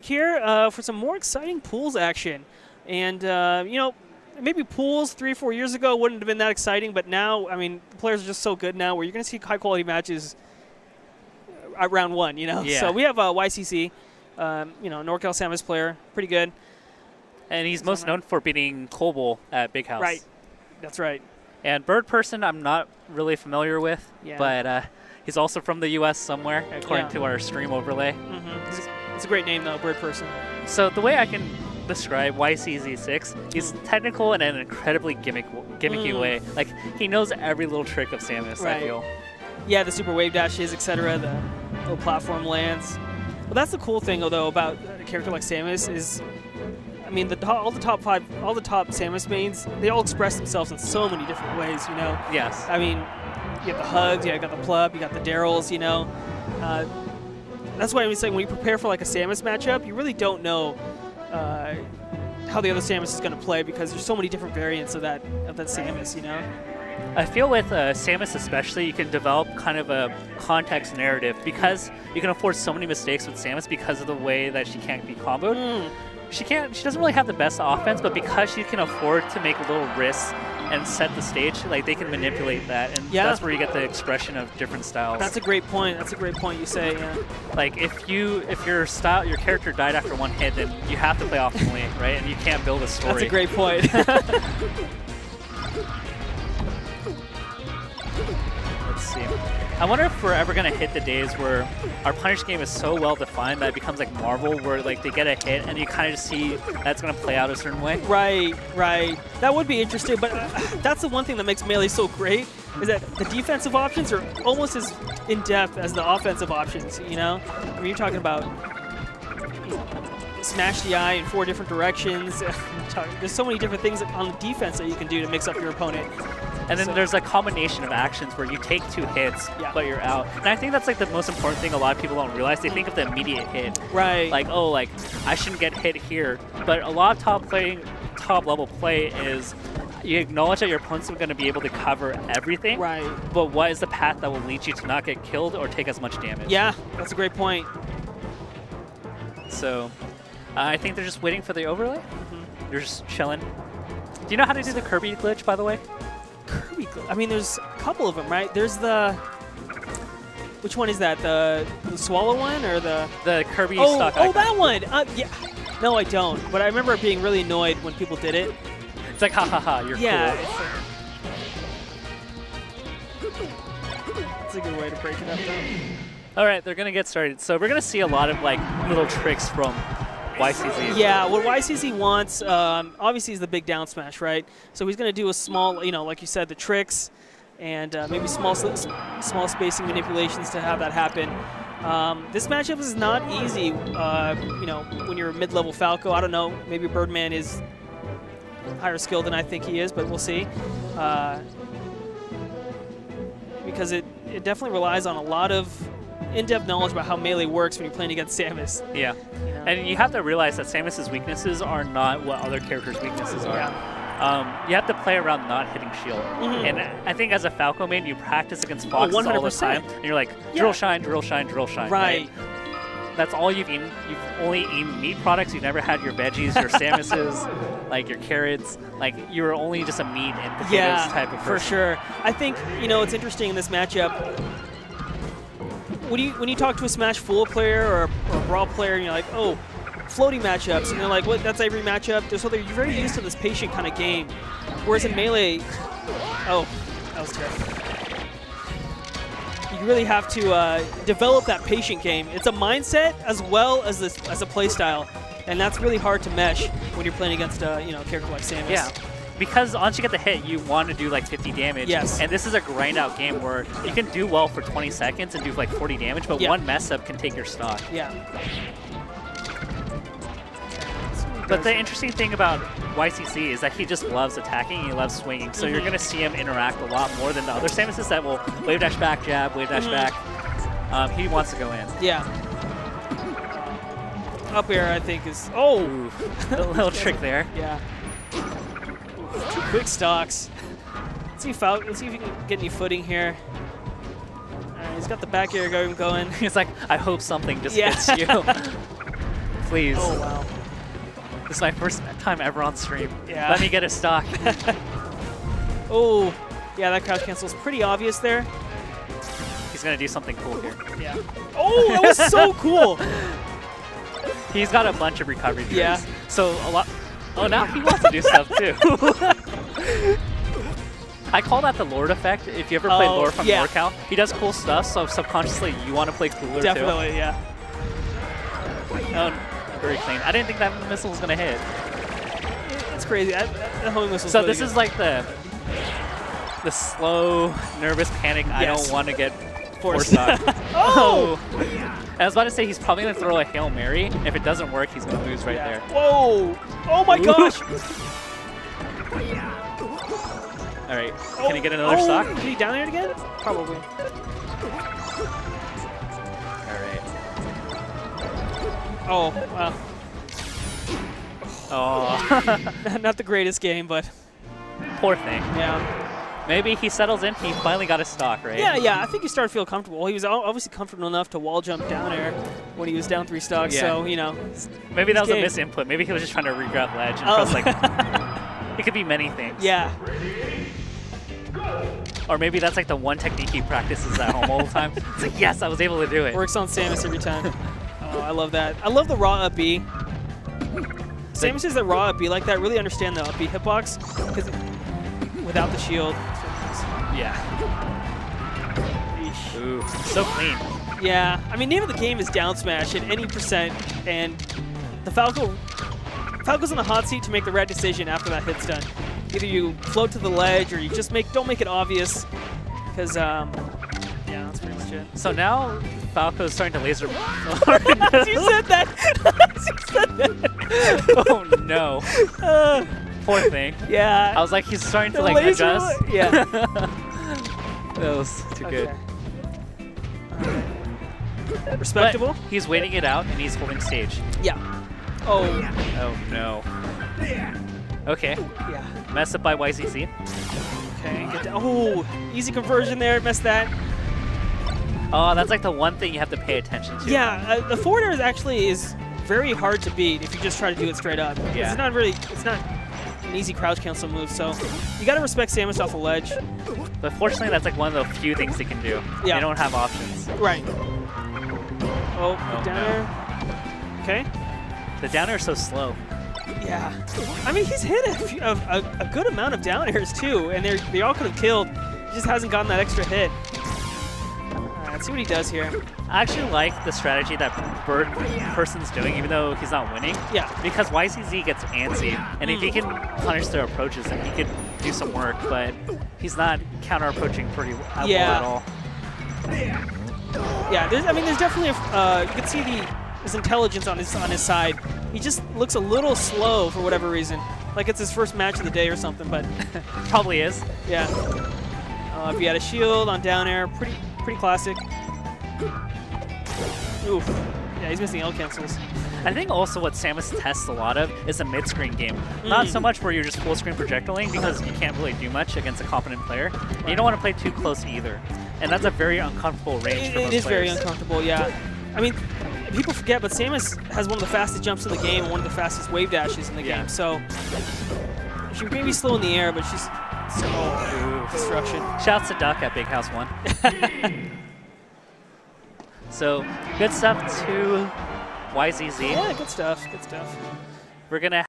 here for some more exciting pools action. And, you know, maybe pools 3 or 4 years ago wouldn't have been that exciting, but now, I mean, the players are just so good now where you're going to see high-quality matches at round 1, you know? Yeah. So we have YCC, you know, NorCal Samus player, pretty good. And he's most known for beating Colbull at Big House. Right. That's right. And BirdPerson I'm not really familiar with, but he's also from the U.S. somewhere, according to our stream overlay. It's a great name, though, BirdPerson. So the way I can describe ycz6, he's technical in an incredibly gimmicky way. Like, he knows every little trick of Samus, I feel. Yeah, the super wave dashes, etc., the little platform lands. Well, that's the cool thing, though, about a character like Samus is, I mean, all the top Samus mains, they all express themselves in so many different ways, you know? Yes. I mean, you got the hugs, you got the plub, you got the Daryls, you know? That's why I'm saying when you prepare for like a Samus matchup, you really don't know how the other Samus is going to play because there's so many different variants of that Samus, you know? I feel with Samus especially, you can develop kind of a context narrative because you can afford so many mistakes with Samus because of the way that she can't be comboed. She doesn't really have the best offense, but because she can afford to make little risks and set the stage, like they can manipulate that, and that's where you get the expression of different styles. That's a great point. That's a great point you say. Yeah. Like if your character died after one hit, then you have to play optimally, right? And you can't build a story. That's a great point. Let's see. I wonder if we're ever going to hit the days where our punish game is so well defined that it becomes like Marvel, where like they get a hit and you kind of just see that's going to play out a certain way. Right. That would be interesting, but that's the one thing that makes Melee so great is that the defensive options are almost as in-depth as the offensive options, you know? I mean, you're talking about smash the eye in 4 different directions. There's so many different things on the defense that you can do to mix up your opponent. And then there's a combination of actions where you take 2 hits, but you're out. And I think that's like the most important thing a lot of people don't realize. They think of the immediate hit. Right. Like, oh, like I shouldn't get hit here. But a lot of top level play is you acknowledge that your opponent's going to be able to cover everything. Right. But what is the path that will lead you to not get killed or take as much damage? Yeah, that's a great point. So I think they're just waiting for the overlay. They're just chilling. Do you know how to do the Kirby glitch, by the way? Kirby glitch? I mean, there's a couple of them, right? There's the... Which one is that? The swallow one or the... The Kirby stock icon. Oh, that one! Yeah. No, I don't. But I remember being really annoyed when people did it. It's like, ha ha ha, you're cool. That's a good way to break it up, though. All right, they're going to get started. So we're going to see a lot of like little tricks from YCC. Yeah, what YCC wants, obviously, is the big down smash, right? So he's going to do a small, you know, like you said, the tricks and maybe small spacing manipulations to have that happen. This matchup is not easy, you know, when you're a mid-level Falco. I don't know, maybe Birdman is higher skilled than I think he is, but we'll see. Because it definitely relies on a lot of in-depth knowledge about how Melee works when you're playing against Samus. Yeah. You know? And you have to realize that Samus's weaknesses are not what other characters' weaknesses are. Yeah. You have to play around not hitting shield. And I think as a Falco main, you practice against Foxes all the time. And you're like, drill shine, drill shine, drill shine. Right. That's all you've eaten. You've only eaten meat products. You've never had your veggies, your Samuses, like your carrots. Like you were only just a meat and potatoes type of person. For sure. I think, you know, it's interesting in this matchup. When you talk to a Smash Full player or a Brawl player, and you're like, oh, floating matchups, and they're like, what? That's every matchup. So you're very used to this patient kind of game. Whereas in Melee, oh, that was terrible. You really have to develop that patient game. It's a mindset as well as a play style, and that's really hard to mesh when you're playing against a character like Samus. Yeah. Because once you get the hit, you want to do like 50 damage. Yes. And this is a grind out game where you can do well for 20 seconds and do like 40 damage, but one mess up can take your stock. Yeah. But the interesting thing about YCC is that he just loves attacking, he loves swinging, so you're going to see him interact a lot more than the other Samuses that will wave dash back, jab, wave dash back. He wants to go in. Yeah. Up air, I think, is... Oh! Ooh, a little trick there. Yeah. Two quick stocks. Let's see if he can get any footing here. All right, he's got the back air going. He's like, I hope something just hits you. please. Oh, wow. This is my first time ever on stream. Yeah. Let me get a stock. Oh, yeah, that crouch cancel is pretty obvious there. He's going to do something cool here. Yeah. Oh, that was so cool. He's got a bunch of recovery drills. Yeah. So a lot. Oh, now he wants to do stuff too. I call that the Lord effect. If you ever play Lore from NorCal, he does cool stuff, so subconsciously you want to play cooler Definitely, too. yeah. Oh, very clean. I didn't think that missile was going to hit. It's crazy. That homing missile. So this is like the slow, nervous panic. Yes. I don't want to get force stock. Oh! I was about to say he's probably going to throw a Hail Mary. If it doesn't work, he's going to lose right there. Whoa! Oh my gosh! All right, can he get another stock? Can he down there again? Probably. All right. Oh, wow. Oh. Not the greatest game, but... Poor thing. Yeah. Maybe he settles in. He finally got a stock, right? Yeah. I think he started to feel comfortable. He was obviously comfortable enough to wall jump down air when he was down 3 stocks. Yeah. So, you know. Maybe that was a misinput. Maybe he was just trying to regrab ledge and press like. It could be many things. Yeah. Or maybe that's like the one technique he practices at home all the time. It's like, yes, I was able to do it. Works on Samus every time. Oh, I love that. I love the raw up B. Samus is the raw up B like that. Really understand the up B hitbox because without the shield. Yeah. Eesh. Ooh, so clean. Yeah. I mean, name of the game is down smash at any %, and the Falco's in the hot seat to make the right decision after that hit's done. Either you float to the ledge or you just don't make it obvious, because yeah, that's pretty shit. So now Falco's starting to laser. She said that. She said that. Oh no. Poor thing. Yeah. I was like, he's starting to like adjust. Yeah. That was too good. Respectable. But he's waiting it out and he's holding stage. Yeah. Oh. Oh no. Okay. Yeah. Messed up by YZZ. Okay. Get down. Oh, easy conversion there. Missed that. Oh, that's like the one thing you have to pay attention to. Yeah. The forward air is very hard to beat if you just try to do it straight up. Yeah. It's not an easy crouch cancel move, so you got to respect Samus off the ledge. But fortunately, that's like one of the few things he can do. Yeah. They don't have options. Right. Oh, down air. Okay. The down air is so slow. Yeah. I mean, he's hit a good amount of down airs, too, and they all could have killed. He just hasn't gotten that extra hit. Let's see what he does here. I actually like the strategy that BirdPerson's doing, even though he's not winning. Yeah. Because YCZ gets antsy, and if he can punish their approaches, then he could do some work, but he's not counter-approaching pretty well at all. Yeah, there's definitely you can see his intelligence on his side. He just looks a little slow for whatever reason. Like it's his first match of the day or something, but probably is. Yeah. If he had a shield on down air, pretty classic. Oof. Yeah, he's missing L cancels. I think also what Samus tests a lot of is a mid-screen game. Not so much where you're just full-screen projectiling because you can't really do much against a competent player. Right. And you don't want to play too close either. And that's a very uncomfortable range for most players. It is very uncomfortable, yeah. I mean, people forget, but Samus has one of the fastest jumps in the game and one of the fastest wave dashes in the game. So she may be slow in the air, but she's destruction. Shouts to Duck at Big House 1. So good stuff to YZZ. Yeah, good stuff. Good stuff. We're gonna